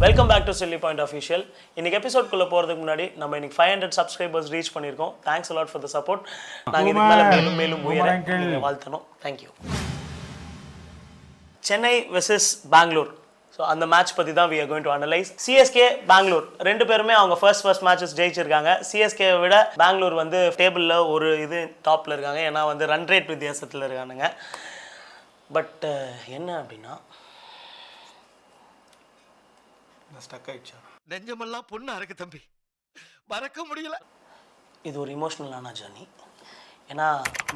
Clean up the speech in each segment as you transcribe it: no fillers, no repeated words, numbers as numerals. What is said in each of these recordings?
Welcome back to chilli point official. இன்னைக்கு எபிசோட்குள்ளே போகிறதுக்கு முன்னாடி நம்ம இன்னைக்கு 500 சப்ஸ்கிரைபர்ஸ் ரீச் பண்ணியிருக்கோம். Thanks a lot for the support. நாங்கள் இதுக்கு மேலே மேலும் மேலும் உயர வாழ்த்தணும். Thank you. Chennai versus Bengaluru. So அந்த மேட்ச் பற்றி தான் we are going to analyze. CSK Bengaluru ரெண்டு பேருமே அவங்க ஃபர்ஸ்ட் மேட்சஸ் ஜெயிச்சிருக்காங்க. சிஎஸ்கேவை விட பெங்களூர் வந்து டேபிளில் ஒரு இது டாப்பில் இருக்காங்க. ஏன்னா வந்து ரன் ரேட் வித்தியாசத்தில் இருக்கானுங்க. பட் என்ன அப்படின்னா ஸ்டக் ஆயிடுச்சா? நெஞ்சமெல்லாம் பொண்ணா இருக்கு தம்பி, மறக்க முடியல. இது ஒரு இமோஷ்னலான ஜர்னி. ஏன்னா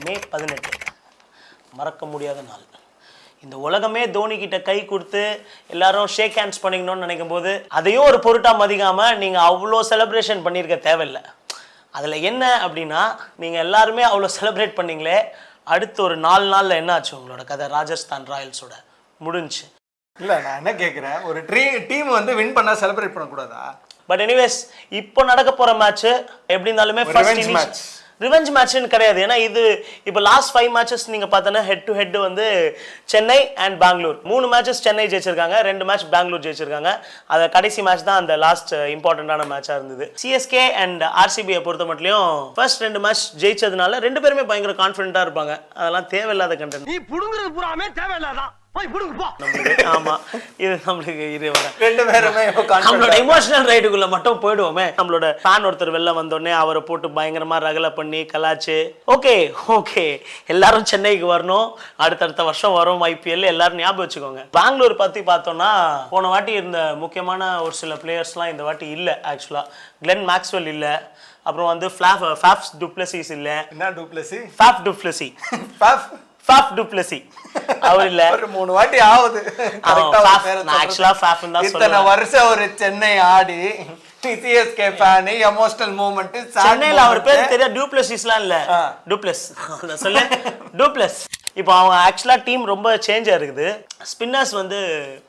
மே 18 மறக்க முடியாத நாள். இந்த உலகமே தோனி கிட்ட கை கொடுத்து எல்லாரும் ஷேக் ஹேண்ட்ஸ் பண்ணிக்கணும்னு நினைக்கும் போது அதையும் ஒரு பொருட்டாக மதிக்காமல் நீங்கள் அவ்வளோ செலிப்ரேஷன் பண்ணியிருக்க தேவையில்லை. அதில் என்ன அப்படின்னா நீங்கள் எல்லாருமே அவ்வளோ செலிப்ரேட் பண்ணிங்களே, அடுத்து ஒரு 4 நாளில் என்ன ஆச்சு உங்களோட கதை? ராஜஸ்தான் ராயல்ஸோட முடிஞ்சு. இல்லை, நான் என்ன கேட்குறேன், ஒரு டீம் வந்து வின் பண்ணா செலிப்ரேட் பண்ணக்கூடாதா? பட் எனிவேஸ் இப்போ நடக்க போகிற மேட்ச்சு எப்படி இருந்தாலுமே ரிவெஞ்ச் மேட்ச்னு கிடையாது. ஏன்னா இது இப்போ லாஸ்ட் 5 மேட்சஸ் நீங்கள் பார்த்தோன்னா ஹெட் டு ஹெட் வந்து சென்னை அண்ட் பெங்களூர். 3 மேட்சஸ் சென்னை ஜெயிச்சிருக்காங்க, 2 மேட்ச் பெங்களூர் ஜெயிச்சிருக்காங்க. அது கடைசி மேட்ச் தான் அந்த லாஸ்ட் இம்பார்ட்டண்டான மேட்சாக இருந்தது. சிஎஸ்கே அண்ட் ஆர்சிபியை பொறுத்த மட்டும் ஃபர்ஸ்ட் 2 மேட்ச் ஜெயிச்சதுனால 2 பேருமே பயங்கர கான்ஃபிடென்ட்டாக இருப்பாங்க. அதெல்லாம் தேவையில்லாத கண்டென்ட். நீ புடுங்குறது பூராமே தேவையில்லாதான். ஆமா, இது நம்மளுக்கு இது ரெண்டு பேருமே நம்மளோட இமோஷனல் ரைடுக்குள்ள மட்டும் போயிடுவோமே. நம்மளோட ஃபேன் ஒருத்தர் வெளில வந்தோடனே அவரை போட்டு பயங்கரமா ரகலை பண்ணி கலாச்சு. ஓகே எல்லாரும் சென்னைக்கு வரணும், அடுத்தடுத்த வருஷம் வரும் ஐபிஎல், எல்லாரும் ஞாபகம் வச்சுக்கோங்க. பெங்களூர் பத்தி பார்த்தோம்னா போன வாட்டி இருந்த முக்கியமான ஒரு சில பிளேயர்ஸ்லாம் இந்த வாட்டி இல்லை. ஆக்சுவலா கிளென் மேக்ஸ்வெல் இல்லை, அப்புறம் வந்து ஃபாஃப் டுப்ளசிஸ் இல்லை. என்ன du Plessis? Faf du Plessis. Faf du Plessis அவர் இல்ல. ஒரு 3 வாட்டி ஆகுது. ஆக்சுவலா ஃபாஃப் தான் இத்தனை வருஷம் ஒரு சென்னை ஆடி சிஎஸ்கே ஃபேன் எமோஷனல் மூமெண்ட். சென்னையில அவர் பேர் தெரியாது, டூப்ளசிஸ்லாம் இல்ல, டூப்ளஸ் சொல்லு, டூப்ளஸ். இப்போ அவங்க ஆக்சுவலா டீம் ரொம்ப சேஞ்சாக இருக்குது. ஸ்பின்னர்ஸ் வந்து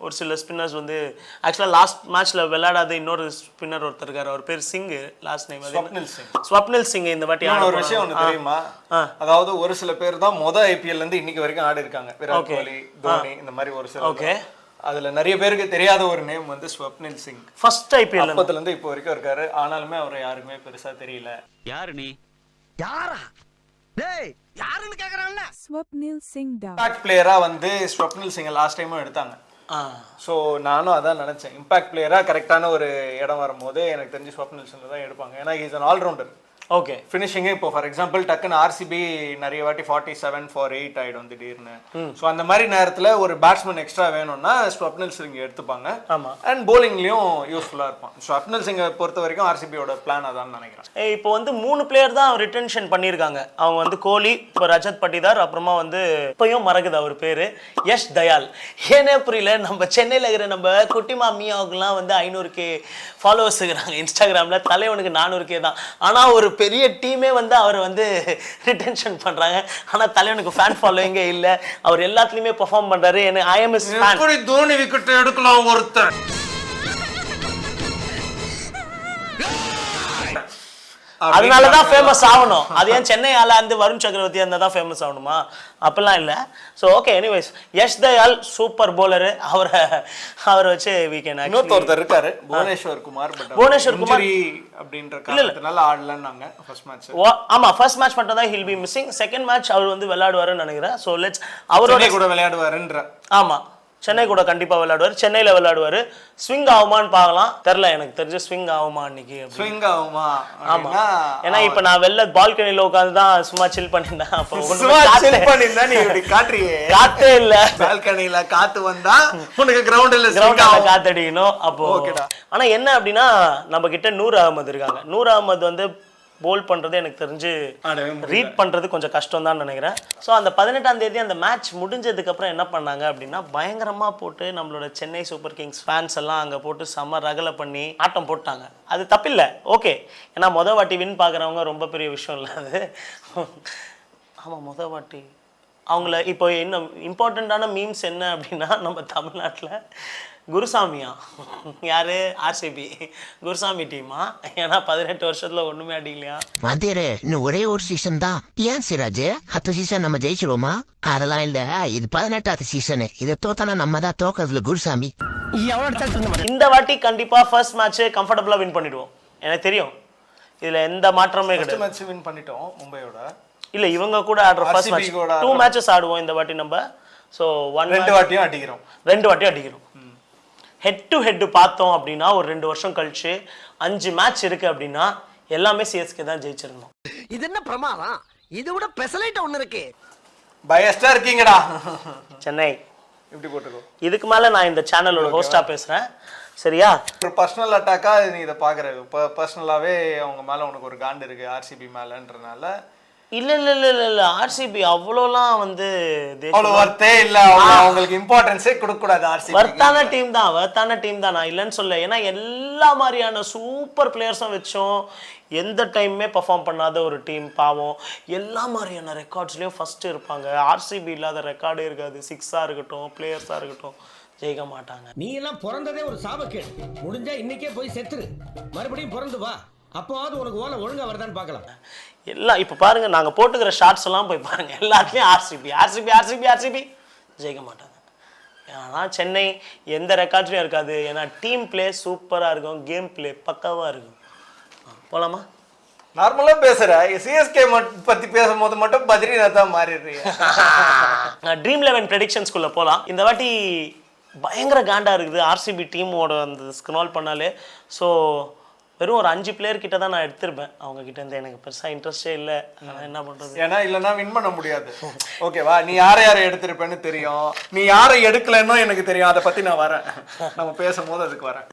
ஒரு சில ஸ்பின்னர்ஸ் வந்து ஆக்சுவலாக லாஸ்ட் மேட்ச்ல விளையாடாத இன்னொரு ஸ்பின்னர் ஒருத்தர் இருக்காரு, அவர் பேர் சிங், லாஸ்ட் நேம் ஸ்வப்னில் சிங். இந்த வாட்டி ஒரு விஷயம் ஒன்று தெரியுமா? அதாவது ஒரு சில பேர் தான் ஐபிஎல் இருந்து இன்னைக்கு வரைக்கும் ஆடி இருக்காங்க. விராட் கோலி, தோனி, இந்த மாதிரி ஒரு சில. ஓகே, அதுல நிறைய பேருக்கு தெரியாத ஒரு நேம் வந்து ஸ்வப்னில் சிங். ஃபர்ஸ்ட் ஐபிஎல் அப்பத்துல இருந்து இப்போ வரைக்கும் இருக்காரு. ஆனாலுமே அவரை யாருக்குமே பெருசா தெரியல. யாரு நீ? யாரா? டேய், யாருன்னு கேக்குறான்ல. ஸ்வப்னில் சிங் தான் இம்பாக்ட் பிளேயரா வந்து ஸ்வப்னில் சிங் லாஸ்ட் டைமும் எடுத்தாங்க. ஸோ நானும் அதான் நினைச்சேன், இம்பாக்ட் பிளேயரா கரெக்டான ஒரு இடம் வரும்போது எனக்கு தெரிஞ்சு ஸ்வப்னில் சிங் தான் எடுப்பாங்க. ஏன்னா இஸ் அன் ஆல்ரவுண்டர். ஓகே, ஃபினிஷிங்கே இப்போ ஃபார் எக்ஸாம்பிள் டக்குன்னு ஆர்சிபி நிறைய வாட்டி 47 for 8 ஆயிடும் திடீர்னு. ஸோ அந்த மாதிரி நேரத்தில் ஒரு பேட்ஸ்மேன் எக்ஸ்ட்ரா வேணும்னா ஸ்வப்னில் சிங் எடுத்துப்பாங்க. ஆமாம், அண்ட் போலிங்லேயும் யூஸ்ஃபுல்லாக இருப்பான். ஸ்வப்னில் சிங்கை பொறுத்த வரைக்கும் ஆர்சிபியோட பிளான் அதான் நினைக்கிறேன். இப்போ வந்து 3 பிளேயர் தான் ரிட்டென்ஷன் பண்ணியிருக்காங்க. அவங்க வந்து கோலி, இப்போ ரஜத் பட்டிதார், அப்புறமா வந்து இப்பயும் மறக்குது அவர் பேர், யஷ் தயால். ஏனே புரியல, நம்ம சென்னையில் இருக்கிற நம்ம குட்டிமா மியாவுக்குலாம் வந்து 500K ஃபாலோவர்ஸ் இருக்கிறாங்க இன்ஸ்டாகிராமில், தலைவனுக்கு 400K தான். ஆனால் ஒரு பெரிய டீமே வந்து அவர் வந்து ரிட்டென்ஷன் பண்றாங்க. ஆனா தலைவனுக்கு ஃபேன் ஃபாலோயிங்கே இல்ல, அவர் எல்லாத்துலயுமே பெர்ஃபார்ம் பண்றாரு. ஐ அம் ஹிஸ் ஃபேன். எப்படி தோனி விக்கெட் எடுக்கலாம் ஒருத்தர்? அதனாலதான் ஃபேமஸ் ஆகணும். அது ஏன் சென்னை ஆளா இருந்து வருண் சக்கரவர்த்தி இருந்தா தான் ஃபேமஸ் ஆகணுமா? அப்பெல்லாம் இல்ல. So okay, anyways Yash Dayal super bowler. அவரை வச்சு வீக்கெண்ட் இன்னொருத்தர் இருக்காரு, புவனேஸ்வர் குமார். அப்படின்ற காரணத்தினால ஆடலன்னாங்க ஃபர்ஸ்ட் மேட்ச். ஆமா, ஃபர்ஸ்ட் மேட்ச் மட்டும் தான் he'll be missing. Second match அவர் வந்து விளையாடுவாருன்னு நினைக்கிறேன். ஸோ லெட்ஸ் அவரோட கூட விளையாடுவாருன்ற. ஆமா, சென்னை கூட கண்டிப்பா விளையாடுவார், சென்னையில விளையாடுவாரு. ஸ்விங் ஆகுமான்னு பார்க்கலாம், தெரியல. எனக்கு தெரிஞ்சு ஸ்விங் ஆகுமா அன்னைக்கு. ஸ்விங் ஆகுமா? ஆமா, ஏன்னா இப்ப நான் வெளில பால்கனில உட்கார்ந்து தான் சும்மா சில் பண்ணிருந்தேன். அப்போ நீ இப்படி காட்டுறியே, காத்தே இல்ல. பால்கனில காத்து வந்தா உனக்கு கிரவுண்ட்ல காத்தடிக்கணும். அப்போ ஆனா என்ன அப்படின்னா, நம்ம கிட்ட நூர் அகமது இருக்காங்க. நூர் அகமது வந்து போல் பண்ணுறது எனக்கு தெரிஞ்சு ரீட் பண்ணுறது கொஞ்சம் கஷ்டம் தான் நினைக்கிறேன். ஸோ அந்த 18ஆம் தேதி அந்த மேட்ச் முடிஞ்சதுக்கப்புறம் என்ன பண்ணாங்க அப்படின்னா, பயங்கரமாக போட்டு நம்மளோட சென்னை சூப்பர் கிங்ஸ் ஃபேன்ஸ் எல்லாம் அங்கே போட்டு செம்ம ரகலை பண்ணி ஆட்டம் போட்டாங்க. அது தப்பில்லை, ஓகே. ஏன்னா மொதல் வாட்டி வின் பார்க்குறவங்க ரொம்ப பெரிய விஷயம் இல்லை அது. ஆமாம், மொதல் வாட்டி அவங்கள இப்போ இன்னும் இம்பார்ட்டண்ட்டான மீம்ஸ் என்ன அப்படின்னா, நம்ம தமிழ்நாட்டில் குருசாமியா யாரு ஆர்சிபி குருசாமி டீமா ஏன்னா 18 வருஷத்துல ஒண்ணுமே அடிக்கலையா மந்திரே இன்னும் ஒரே ஒரு சீசன் தான் ஏன் சிராஜ் 10 சீசன் நம்ம ஜெயிச்சிருவோமா அதெல்லாம் இல்ல இது 18வது சீசனு இதை தோத்தானா நம்ம தான் தோக்கிறதுல குருசாமி இந்த வாட்டி கண்டிப்பா ஃபர்ஸ்ட் மேட்ச் கம்ஃபர்டபுளா வின் பண்ணிடுவோம் எனக்கு தெரியும் இதுல எந்த மாற்றமே கிடையாது மேட்ச் வின் பண்ணிட்டோம் மும்பையோட இல்ல இவங்க கூட ஆடுற ஃபர்ஸ்ட் மேட்ச் 2 மேட்சஸ் ஆடுவோம் இந்த வாட்டி நம்ம சோ 2 வாட்டியும் அடிக்கிறோம் 2 வாட்டி அடிக்கிறோம் ஹெட் டு ஹெட் பார்த்தோம் அப்படின்னா ஒரு 2 வருஷம் கழிச்சு 5 மேட்ச் இருக்கு அப்படின்னா எல்லாமே சிஎஸ்கே தான் ஜெயிச்சிருந்தோம் இது என்ன பிரமாதம் இது விட பெசலைட் ஒண்ணு இருக்கு பயஸ்டா இருக்கீங்கடா சென்னை இப்படி போட்டுக்கோ இதுக்கு மேல நான் இந்த சேனலோட ஹோஸ்டா பேசுறேன் சரியா ஒரு பர்சனல் அட்டாக்கா நீ இதை பாக்குற பர்சனலாவே அவங்க மேல உனக்கு ஒரு காண்டு இருக்கு ஆர்சிபி மேலன்றனால இல்ல ஆர்சிபி அவ்வளோலாம் வந்து அவ்வளவு வர்த்தே இல்ல அவங்களுக்கு இம்பார்ட்டன்ஸே கொடுக்க கூடாது ஆர்சிபி வர்த்தான டீம் தான் நான் இல்லைன்னு சொல்ல ஏன்னா எல்லா மாதிரியான சூப்பர் பிளேயர்ஸும் வச்சோம் எந்த டைமுமே பெர்ஃபார்ம் பண்ணாத ஒரு டீம் பாவம் எல்லா மாதிரியான ரெக்கார்ட்ஸ்லயும் ஃபர்ஸ்ட் இருப்பாங்க ஆர்சிபி இல்லாத ரெக்கார்டே இருக்காது 6-ஆ இருக்கட்டும் பிளேயர்ஸா இருக்கட்டும் ஜெயிக்க மாட்டாங்க நீ எல்லாம் பிறந்ததே ஒரு சாபக்கேடு முடிஞ்சா இன்னைக்கே போய் செத்துரு மறுபடியும் பிறந்து வா அப்போவாவது உனக்கு ஓலை ஒழுங்கா வருதான்னு பார்க்கலாம் எல்லாம் இப்போ பாருங்க நாங்க போட்டுக்கிற ஷார்ட்ஸ் எல்லாம் போய் பாருங்க எல்லாத்துலயும் ஆர்சிபி ஜெயிக்க மாட்டாங்க ஆனா சென்னை எந்த ரெக்கார்ட்லயும் இருக்காது ஏன்னா டீம் பிளே சூப்பரா இருக்கும் கேம் பிளே பக்காவா இருக்கும் போலாமா நார்மலா பேசுற சிஎஸ்கே பத்தி பேசும்போது மட்டும் பத்ரிநாத்தா மாறிடுறீங்க ட்ரீம் 11 ப்ரெடிக்ஷன்ஸ்குள்ள போலாம் இந்த வாட்டி பயங்கர காண்டா இருக்குது ஆர்சிபி டீமோட அந்த ஸ்க்ரால் பண்ணாலே ஸோ வெறும் ஒரு 5 பிளேயர் கிட்ட தான் நான் எடுத்திருப்பேன் அவங்க கிட்ட இருந்து எனக்கு பெருசா இன்ட்ரெஸ்டே இல்லை என்ன பண்றது ஏன்னா இல்லைன்னா வின் பண்ண முடியாது ஓகேவா நீ யாரை எடுத்திருப்பேன்னு தெரியும் நீ யாரை எடுக்கலன்னு எனக்கு தெரியும் அதை பத்தி நான் வரேன் நம்ம பேசும்போது அதுக்கு வரேன்